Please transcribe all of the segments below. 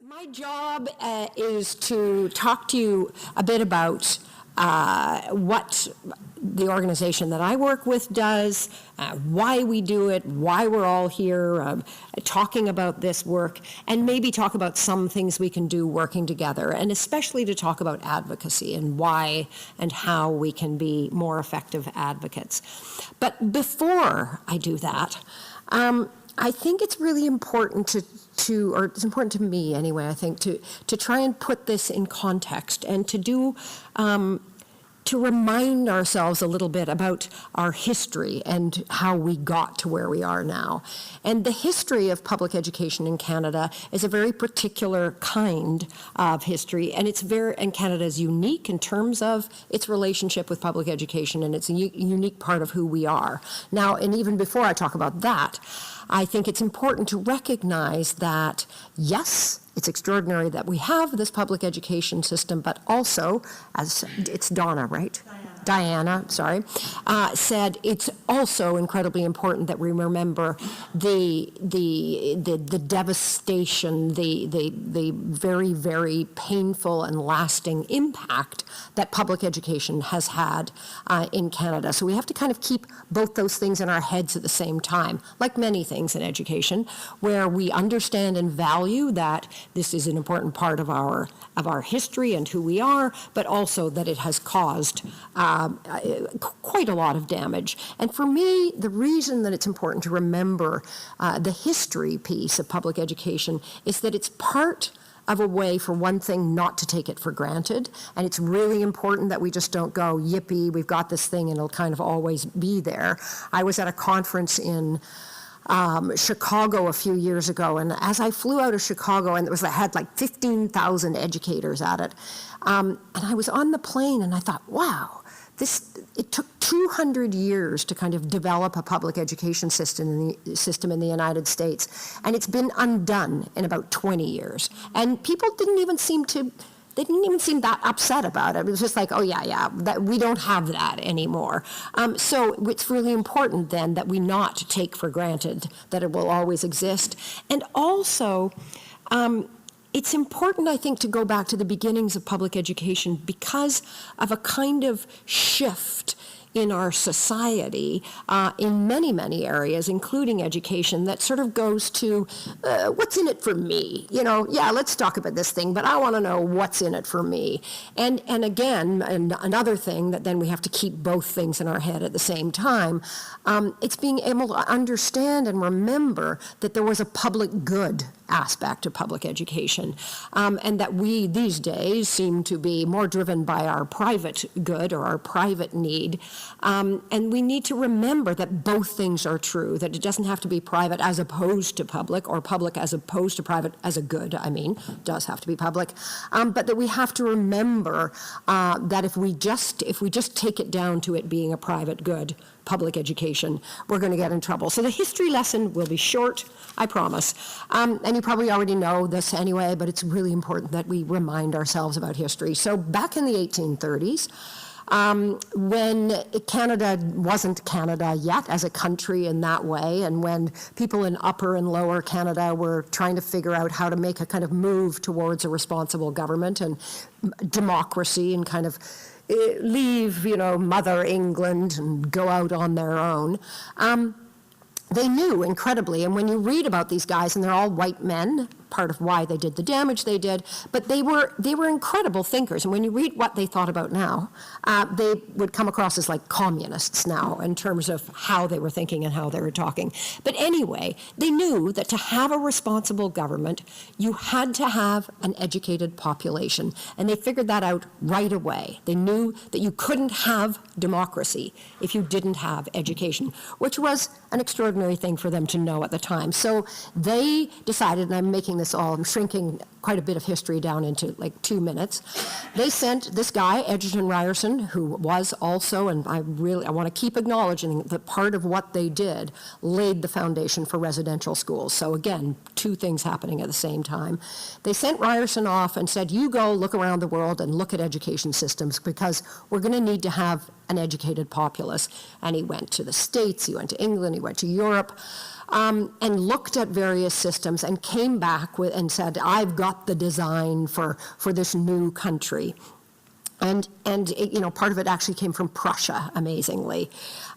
My job is to talk to you a bit about what the organization that I work with does, why we do it, why we're all here talking about this work, and maybe talk about some things we can do working together, and especially to talk about advocacy and why and how we can be more effective advocates. But before I do that, I think it's really important or it's important to me anyway, I think, to try and put this in context and to remind ourselves a little bit about our history and how we got to where we are now. And the history of public education in Canada is a very particular kind of history, and Canada is unique in terms of its relationship with public education, and it's a unique part of who we are. Now, and even before I talk about that, I think it's important to recognize that, yes, it's extraordinary that we have this public education system, but also, as it's Donna, right? Diana, sorry, said it's also incredibly important that we remember the devastation, the very, very painful and lasting impact that public education has had in Canada. So we have to kind of keep both those things in our heads at the same time, like many things in education, where we understand and value that this is an important part of our history and who we are, but also that it has caused quite a lot of damage. And for me, the reason that it's important to remember the history piece of public education is that it's part of a way, for one thing, not to take it for granted. And it's really important that we just don't go, yippee, we've got this thing and it'll kind of always be there. I was at a conference in Chicago a few years ago, and as I flew out of Chicago, and I had like 15,000 educators at it, and I was on the plane and I thought, wow, it took 200 years to kind of develop a public education system in the United States, and it's been undone in about 20 years. And people didn't even seem that upset about it. It was just like, oh yeah, we don't have that anymore. So it's really important then that we not take for granted that it will always exist. And also, it's important, I think, to go back to the beginnings of public education because of a kind of shift in our society in many, many areas, including education, that sort of goes to what's in it for me? Yeah, let's talk about this thing, but I want to know what's in it for me. And again, another thing that then we have to keep both things in our head at the same time, it's being able to understand and remember that there was a public good aspect of public education, and that we these days seem to be more driven by our private good or our private need, and we need to remember that both things are true, that it doesn't have to be private as opposed to public, or public as opposed to private as a good, does have to be public, but that we have to remember that if we just take it down to it being a private good, public education, we're going to get in trouble. So the history lesson will be short, I promise. And you probably already know this anyway, but it's really important that we remind ourselves about history. So back in the 1830s, when Canada wasn't Canada yet as a country in that way, and when people in Upper and Lower Canada were trying to figure out how to make a kind of move towards a responsible government and democracy and kind of leave, Mother England and go out on their own. They knew incredibly, and when you read about these guys, and they're all white men, part of why they did the damage they did, but they were incredible thinkers, and when you read what they thought about now, they would come across as like communists now in terms of how they were thinking and how they were talking. But anyway, they knew that to have a responsible government, you had to have an educated population, and they figured that out right away. They knew that you couldn't have democracy if you didn't have education, which was an extraordinary thing for them to know at the time. So they decided, and I'm shrinking quite a bit of history down into like 2 minutes. They sent this guy, Egerton Ryerson, who was also, and I want to keep acknowledging that part of what they did laid the foundation for residential schools. So again, two things happening at the same time. They sent Ryerson off and said, you go look around the world and look at education systems, because we're going to need to have an educated populace. And he went to the States, he went to England, he went to Europe, and looked at various systems and came back and said, I've got the design for this new country. And part of it actually came from Prussia, amazingly.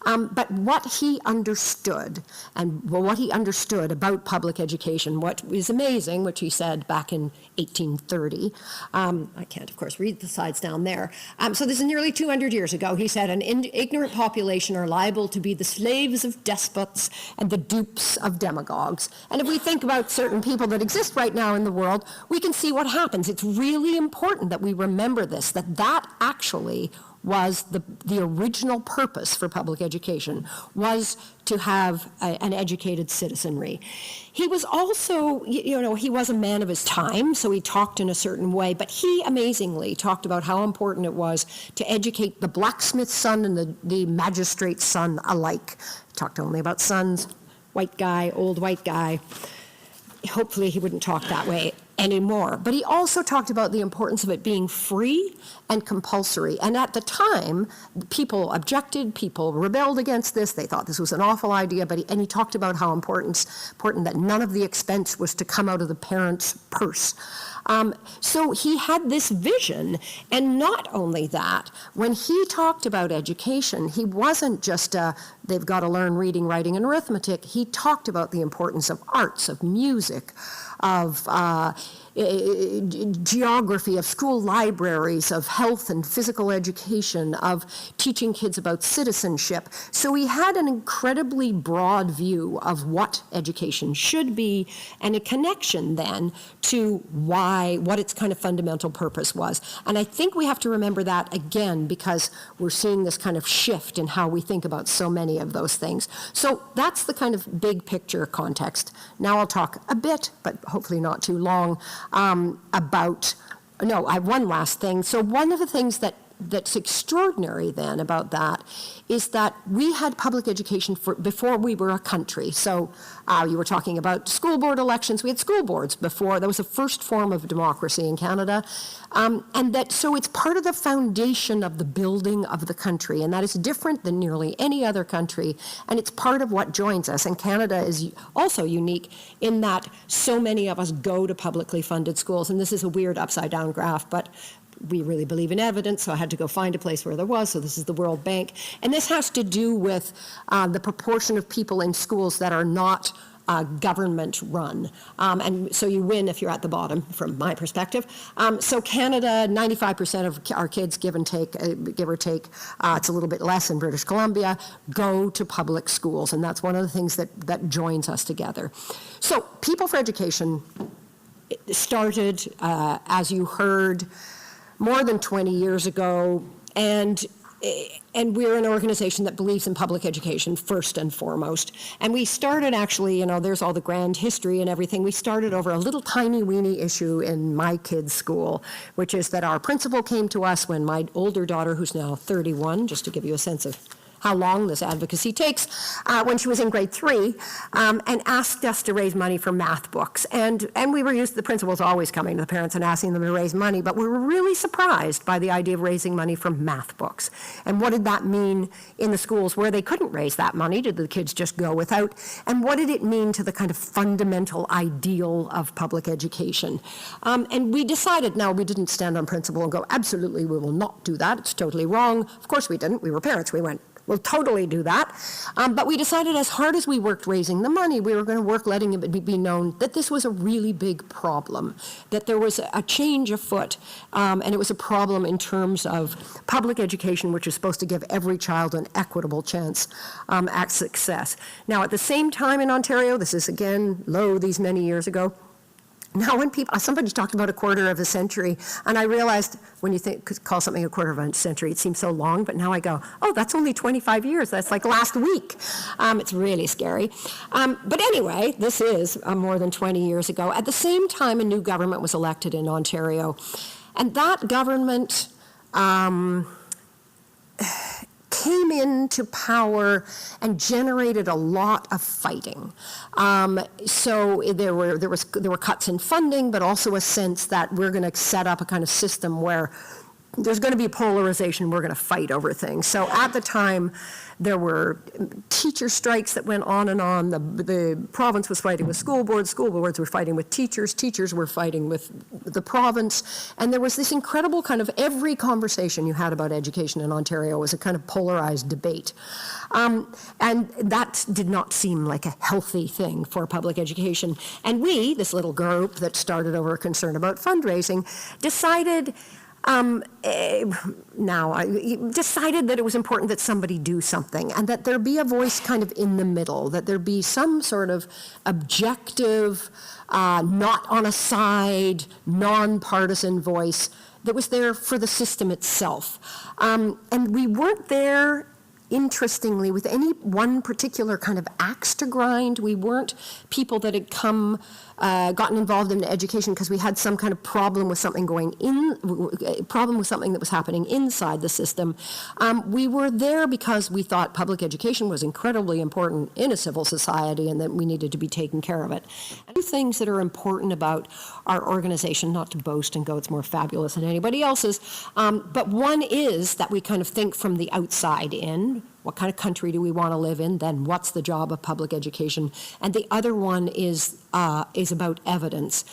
But what he understood, about public education, what is amazing, which he said back in 1830, I can't, of course, read the slides down there. So this is nearly 200 years ago. He said, an ignorant population are liable to be the slaves of despots and the dupes of demagogues. And if we think about certain people that exist right now in the world, we can see what happens. It's really important that we remember this, that actually was the original purpose for public education, was to have an educated citizenry. He was also, he was a man of his time, so he talked in a certain way, but he amazingly talked about how important it was to educate the blacksmith's son and the magistrate's son alike. He talked only about sons, white guy, old white guy. Hopefully he wouldn't talk that way anymore. But he also talked about the importance of it being free and compulsory. And at the time, people objected, people rebelled against this. They thought this was an awful idea, and he talked about how important that none of the expense was to come out of the parent's purse. So he had this vision, and not only that, when he talked about education, he wasn't just they've got to learn reading, writing, and arithmetic. He talked about the importance of arts, of music, of geography, of school libraries, of health and physical education, of teaching kids about citizenship. So he had an incredibly broad view of what education should be, and a connection then to what its kind of fundamental purpose was. And I think we have to remember that again, because we're seeing this kind of shift in how we think about so many of those things. So that's the kind of big picture context. Now I'll talk a bit, but hopefully not too long, I have one last thing. So one of the things that's extraordinary then about that is that we had public education before we were a country. So you were talking about school board elections. We had school boards before. That was the first form of democracy in Canada. So it's part of the foundation of the building of the country, and that is different than nearly any other country, and it's part of what joins us. And Canada is also unique in that so many of us go to publicly funded schools, and this is a weird upside-down graph, but we really believe in evidence, so I had to go find a place where there was. So this is the World Bank. And this has to do with the proportion of people in schools that are not government run. And so you win if you're at the bottom, from my perspective. So Canada, 95% of our kids, give or take, it's a little bit less in British Columbia, go to public schools. And that's one of the things that joins us together. So People for Education started, as you heard, more than 20 years ago, and we're an organization that believes in public education first and foremost. And we started actually, there's all the grand history and everything. We started over a little tiny weeny issue in my kids' school, which is that our principal came to us when my older daughter, who's now 31, just to give you a sense of how long this advocacy takes, when she was in grade 3, and asked us to raise money for math books. And we were used to the principals always coming to the parents and asking them to raise money, but we were really surprised by the idea of raising money for math books. And what did that mean in the schools where they couldn't raise that money? Did the kids just go without? And what did it mean to the kind of fundamental ideal of public education? And we decided, now we didn't stand on principle and go, absolutely, we will not do that. It's totally wrong. Of course we didn't. We were parents. We went, we'll totally do that. But we decided, as hard as we worked raising the money, we were going to work letting it be known that this was a really big problem, that there was a change afoot, and it was a problem in terms of public education, which is supposed to give every child an equitable chance at success. Now, at the same time in Ontario, this is again these many years ago, now when somebody talked about a quarter of a century, and I realized when you call something a quarter of a century, it seems so long, but now I go, oh, that's only 25 years. That's like last week. It's really scary. But anyway, this is more than 20 years ago. At the same time, a new government was elected in Ontario, and that government came into power and generated a lot of fighting. So there were cuts in funding, but also a sense that we're going to set up a kind of system where there's going to be polarization. We're going to fight over things. So at the time, there were teacher strikes that went on and on. The province was fighting with school boards were fighting with teachers were fighting with the province. And there was this incredible kind of every conversation you had about education in Ontario was a kind of polarized debate. And that did not seem like a healthy thing for public education. And we, this little group that started over a concern about fundraising, decided decided that it was important that somebody do something and that there be a voice kind of in the middle, that there be some sort of objective, not on a side, nonpartisan voice that was there for the system itself. And we weren't there, interestingly, with any one particular kind of axe to grind. We weren't people that had gotten involved in education because we had some kind of problem with something that was happening inside the system. We were there because we thought public education was incredibly important in a civil society and that we needed to be taking care of it. And two things that are important about our organization, not to boast and go it's more fabulous than anybody else's, but one is that we kind of think from the outside in. What kind of country do we want to live in? Then what's the job of public education? And the other one is about evidence.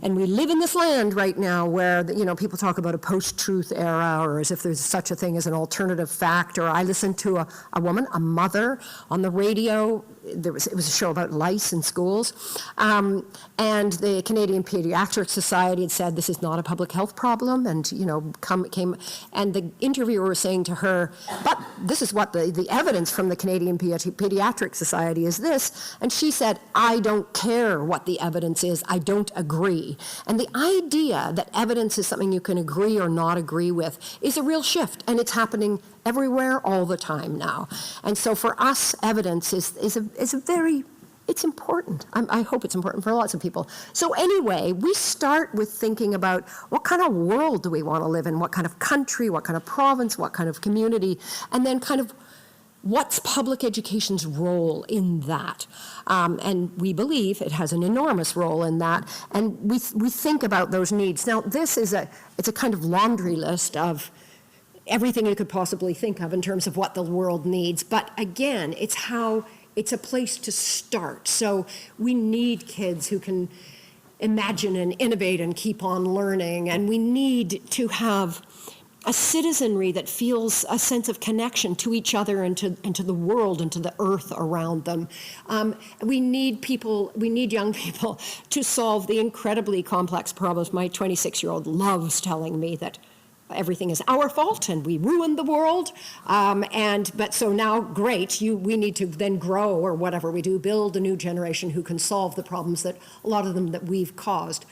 And we live in this land right now where, people talk about a post-truth era or as if there's such a thing as an alternative fact. Or I listened to a woman, a mother, on the radio. It was a show about lice in schools. And the Canadian Pediatric Society had said this is not a public health problem. And, and the interviewer was saying to her, but this is what the evidence from the Canadian Pediatric Society is this. And she said, I don't care what the evidence is, I don't agree. And the idea that evidence is something you can agree or not agree with is a real shift, and it's happening everywhere all the time now. And so for us, evidence is it's important. I hope it's important for lots of people. So anyway, we start with thinking about what kind of world do we want to live in, what kind of country, what kind of province, what kind of community, and then kind of what's public education's role in that? And we believe it has an enormous role in that, and we think about those needs. Now, it's a kind of laundry list of everything you could possibly think of in terms of what the world needs, but again, it's a place to start. So we need kids who can imagine and innovate and keep on learning, and we need to have a citizenry that feels a sense of connection to each other and to the world and to the earth around them. We need young people to solve the incredibly complex problems. My 26-year-old loves telling me that everything is our fault and we ruined the world. But so now, great, we need to then grow or whatever we do, build a new generation who can solve the problems that a lot of them that we've caused.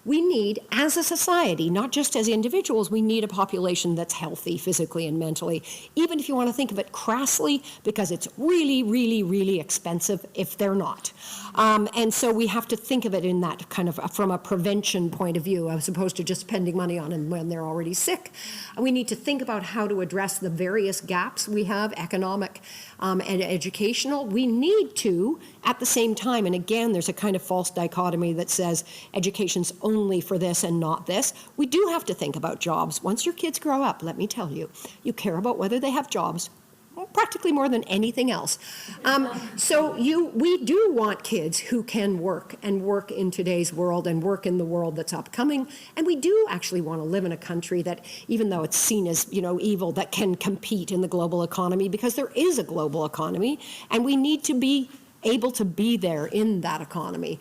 We need, as a society, not just as individuals, we need a population that's healthy physically and mentally, even if you want to think of it crassly, because it's really, really, really expensive if they're not. And so we have to think of it in that kind of from a prevention point of view, as opposed to just spending money on them when they're already sick. We need to think about how to address the various gaps we have, economic and educational. We need to, at the same time, and again, there's a kind of false dichotomy that says education's only for this and not this. We do have to think about jobs. Once your kids grow up, let me tell you, you care about whether they have jobs, practically more than anything else. We do want kids who can work in today's world and work in the world that's upcoming. And we do actually want to live in a country that, even though it's seen as, evil, that can compete in the global economy, because there is a global economy and we need to be able to be there in that economy.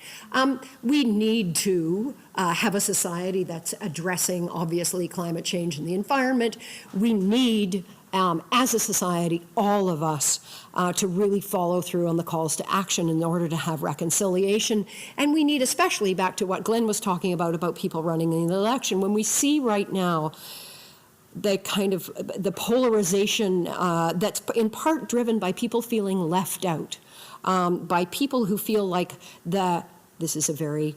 We need to have a society that's addressing, obviously, climate change and the environment. We need, as a society, all of us to really follow through on the calls to action in order to have reconciliation. And we need, especially back to what Glenn was talking about people running in the election, when we see right now the kind of the polarization that's in part driven by people feeling left out, by people who feel like this is a very,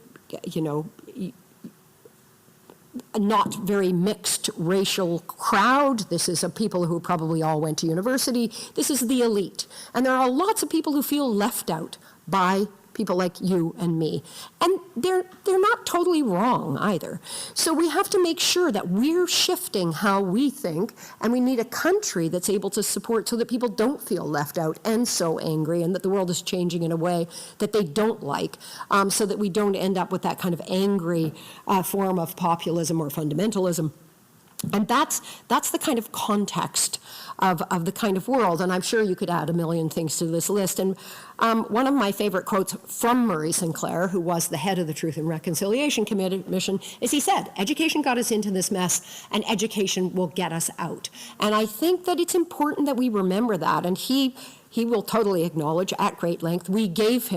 not very mixed racial crowd. This is people who probably all went to university. This is the elite. And there are lots of people who feel left out by people like you and me. And they're not totally wrong either. So we have to make sure that we're shifting how we think, and we need a country that's able to support so that people don't feel left out and so angry, and that the world is changing in a way that they don't like, so that we don't end up with that kind of angry form of populism or fundamentalism. And that's the kind of context of the kind of world, and I'm sure you could add a million things to this list. And one of my favorite quotes from Murray Sinclair, who was the head of the Truth and Reconciliation Commission, is he said, "Education got us into this mess, and education will get us out." And I think that it's important that we remember that, and he will totally acknowledge at great length, we give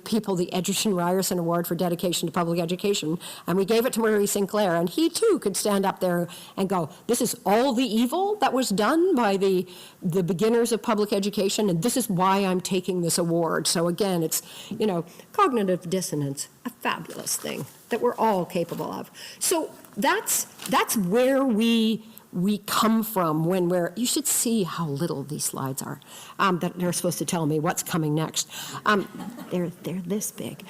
people the Egerton Ryerson Award for dedication to public education, and we gave it to Murray Sinclair, and he too could stand up there and go, this is all the evil that was done by the beginners of public education, and this is why I'm taking this award. So again, it's, cognitive dissonance, a fabulous thing that we're all capable of. So that's where we come from when you should see how little these slides are, that they're supposed to tell me what's coming next. They're this big.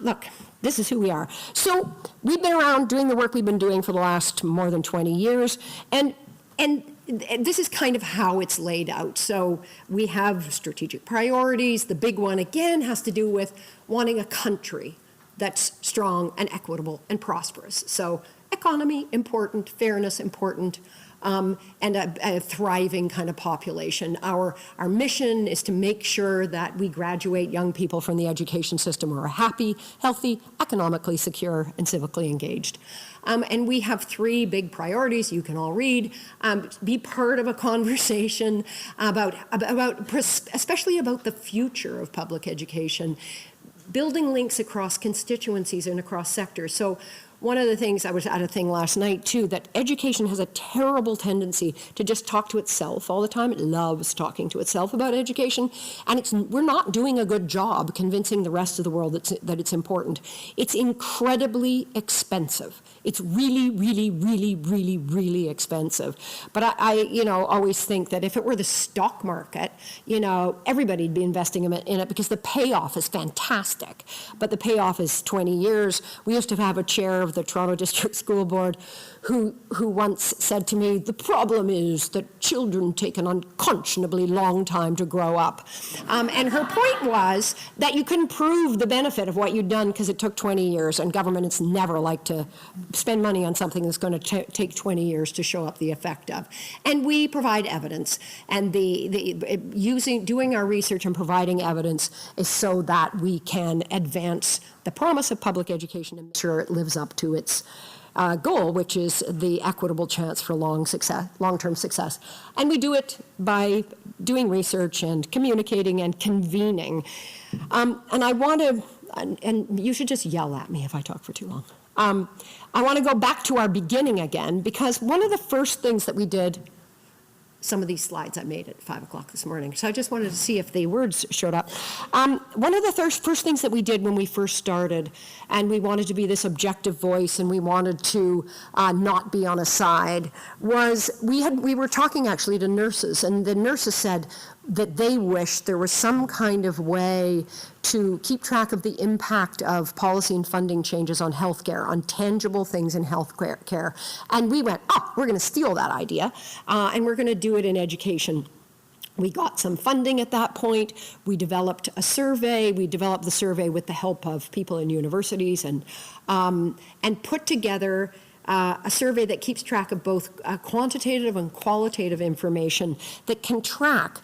Look, this is who we are. So we've been around doing the work we've been doing for the last more than 20 years, and this is kind of how it's laid out. So we have strategic priorities. The big one, again, has to do with wanting a country that's strong and equitable and prosperous. So economy, important, fairness, important, and a thriving kind of population. Our mission is to make sure that we graduate young people from the education system who are happy, healthy, economically secure, and civically engaged. And we have three big priorities you can all read. Be part of a conversation about especially about the future of public education, building links across constituencies and across sectors. So one of the things, I was at a thing last night too, that education has a terrible tendency to just talk to itself all the time. It loves talking to itself about education, and we're not doing a good job convincing the rest of the world that it's important. It's incredibly expensive. It's really, really, really, really, really expensive. But I always think that if it were the stock market, everybody'd be investing in it because the payoff is fantastic. But the payoff is 20 years. We used to have a chair of the Toronto District School Board who once said to me, the problem is that children take an unconscionably long time to grow up. And her point was that you couldn't prove the benefit of what you'd done because it took 20 years, and governments never like to spend money on something that's going to take 20 years to show up the effect of. And we provide evidence, and doing our research and providing evidence is so that we can advance the promise of public education and make sure it lives up to its goal, which is the equitable chance for long-term success. And we do it by doing research and communicating and convening. And I want to, and you should just yell at me if I talk for too long. I want to go back to our beginning again, because one of the first things that we did, some of these slides I made at 5 o'clock this morning, so I just wanted to see if the words showed up. One of the first things that we did when we first started, and we wanted to be this objective voice, and we wanted to not be on a side, was we were talking actually to nurses, and the nurses said that they wished there was some kind of way to keep track of the impact of policy and funding changes on healthcare, on tangible things in healthcare. And we went, we're going to steal that idea, and we're going to do it in education. We got some funding at that point. We developed a survey. We developed the survey with the help of people in universities, and put together a survey that keeps track of both quantitative and qualitative information that can track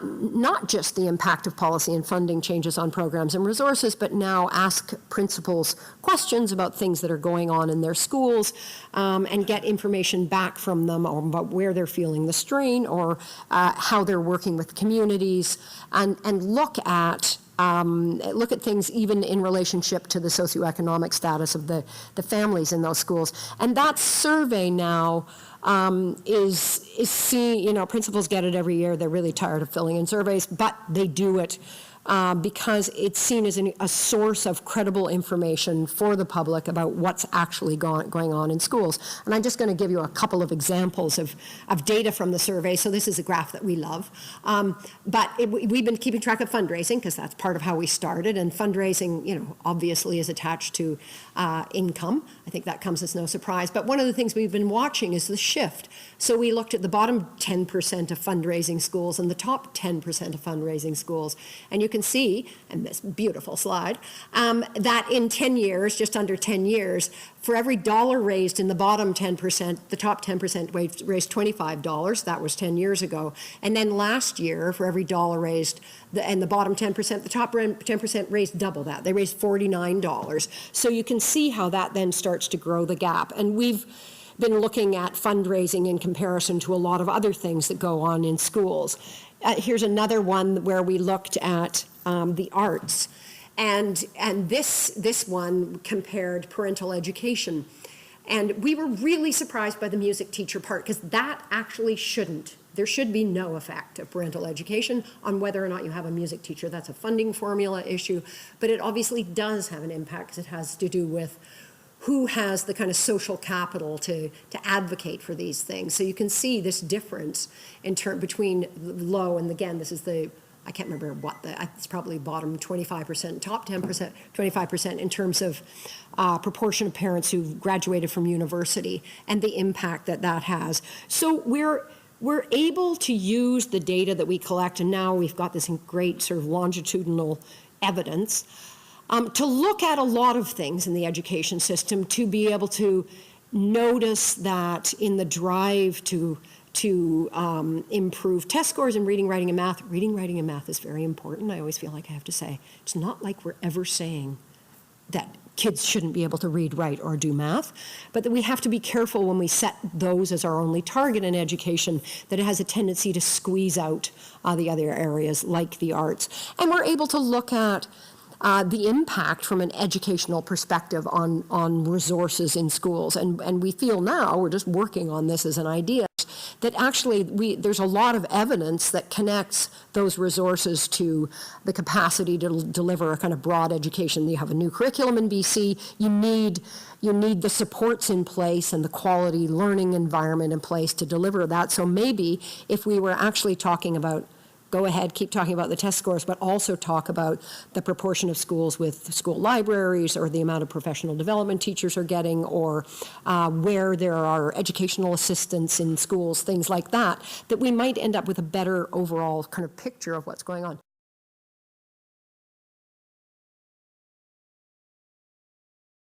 not just the impact of policy and funding changes on programs and resources, but now ask principals questions about things that are going on in their schools, and get information back from them about where they're feeling the strain, or how they're working with communities, and look at things even in relationship to the socioeconomic status of the families in those schools. And that survey now is seen, principals get it every year. They're really tired of filling in surveys, but they do it because it's seen as a source of credible information for the public about what's actually going on in schools. And I'm just going to give you a couple of examples of data from the survey. So this is a graph that we love. We've been keeping track of fundraising because that's part of how we started. And fundraising, obviously is attached to income. I think that comes as no surprise. But one of the things we've been watching is the shift. So we looked at the bottom 10% of fundraising schools and the top 10% of fundraising schools. And you can see, and this beautiful slide, that in 10 years, just under 10 years, for every dollar raised in the bottom 10%, the top 10% raised $25. That was 10 years ago. And then last year, for every dollar raised, and the bottom 10%, the top 10% raised double that. They raised $49. So you can see how that then starts to grow the gap. And we've been looking at fundraising in comparison to a lot of other things that go on in schools. Here's another one where we looked at the arts. And this one compared parental education. And we were really surprised by the music teacher part, because that actually there should be no effect of parental education on whether or not you have a music teacher. That's a funding formula issue, but it obviously does have an impact because it has to do with who has the kind of social capital to advocate for these things. So you can see this difference between low, and again, this is I can't remember it's probably bottom 25%, top 10%, 25% in terms of proportion of parents who've graduated from university and the impact that has. So we're able to use the data that we collect, and now we've got this great sort of longitudinal evidence to look at a lot of things in the education system, to be able to notice that in the drive to improve test scores in reading, writing, and math. Reading, writing, and math is very important. I always feel like I have to say, it's not like we're ever saying that kids shouldn't be able to read, write, or do math, but that we have to be careful when we set those as our only target in education, that it has a tendency to squeeze out the other areas like the arts. And we're able to look at the impact from an educational perspective on resources in schools. And we feel now, we're just working on this as an idea, that actually there's a lot of evidence that connects those resources to the capacity to deliver a kind of broad education. You have a new curriculum in BC, you need the supports in place and the quality learning environment in place to deliver that. So maybe if we were actually talking about, go ahead, keep talking about the test scores, but also talk about the proportion of schools with school libraries, or the amount of professional development teachers are getting, or where there are educational assistants in schools, things like that, that we might end up with a better overall kind of picture of what's going on.